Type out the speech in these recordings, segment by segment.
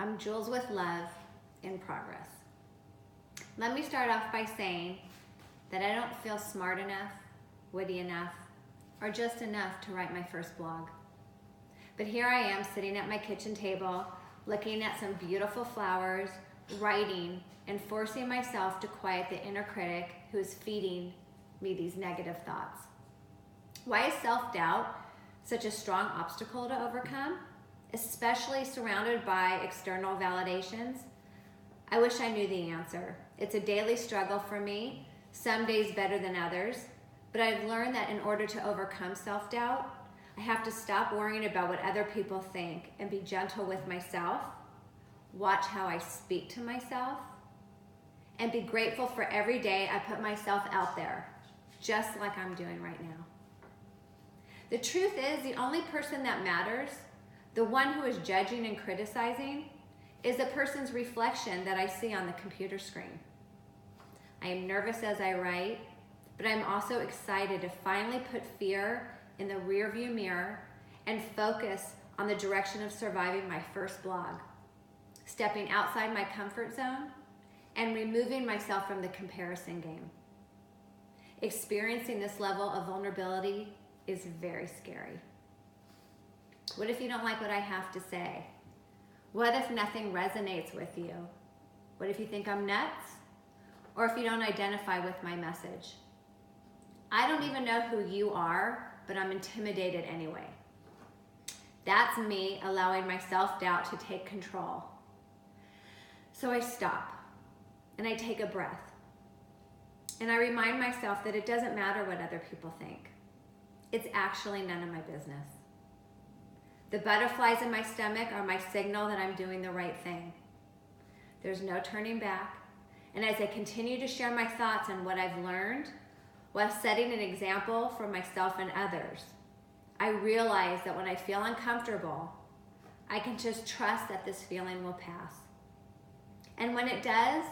I'm Jules with Love in Progress. Let me start off by saying that I don't feel smart enough, witty enough, or just enough to write my first blog. But here I am sitting at my kitchen table, looking at some beautiful flowers, writing, and forcing myself to quiet the inner critic who is feeding me these negative thoughts. Why is self-doubt such a strong obstacle to overcome, especially surrounded by external validations? I wish I knew the answer. It's a daily struggle for me, some days better than others, but I've learned that in order to overcome self-doubt, I have to stop worrying about what other people think and be gentle with myself, watch how I speak to myself, and be grateful for every day I put myself out there, just like I'm doing right now. The truth is, the only person that matters, the one who is judging and criticizing, is the person's reflection that I see on the computer screen. I am nervous as I write, but I'm also excited to finally put fear in the rearview mirror and focus on the direction of surviving my first blog, stepping outside my comfort zone and removing myself from the comparison game. Experiencing this level of vulnerability is very scary. What if you don't like what I have to say? What if nothing resonates with you? What if you think I'm nuts? Or if you don't identify with my message? I don't even know who you are, but I'm intimidated anyway. That's me allowing my self-doubt to take control. So I stop and I take a breath. And I remind myself that it doesn't matter what other people think. It's actually none of my business. The butterflies in my stomach are my signal that I'm doing the right thing. There's no turning back. And as I continue to share my thoughts and what I've learned, while setting an example for myself and others, I realize that when I feel uncomfortable, I can just trust that this feeling will pass. And when it does,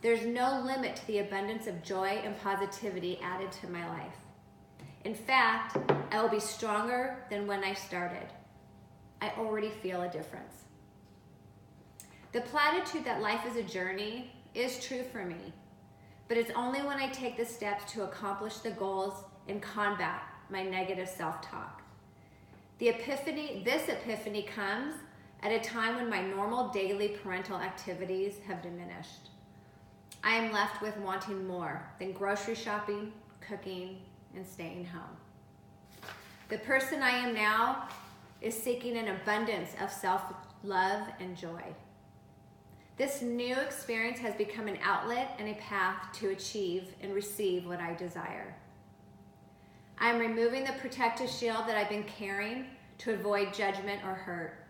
there's no limit to the abundance of joy and positivity added to my life. In fact, I will be stronger than when I started. I already feel a difference. The platitude that life is a journey is true for me, but it's only when I take the steps to accomplish the goals and combat my negative self-talk. This epiphany comes at a time when my normal daily parental activities have diminished. I am left with wanting more than grocery shopping, cooking, and staying home. The person I am now is seeking an abundance of self-love and joy. This new experience has become an outlet and a path to achieve and receive what I desire. I am removing the protective shield that I've been carrying to avoid judgment or hurt.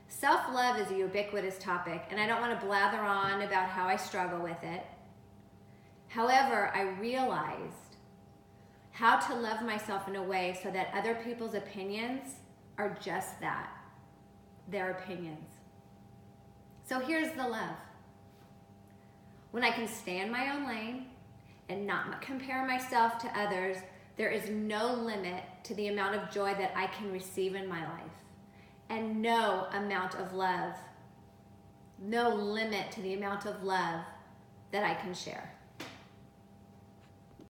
Self-love is a ubiquitous topic, and I don't want to blather on about how I struggle with it. However, I realized how to love myself in a way so that other people's opinions are just that, their opinions. So here's the love. When I can stay in my own lane and not compare myself to others, there is no limit to the amount of joy that I can receive in my life, and no amount of love, no limit to the amount of love that I can share.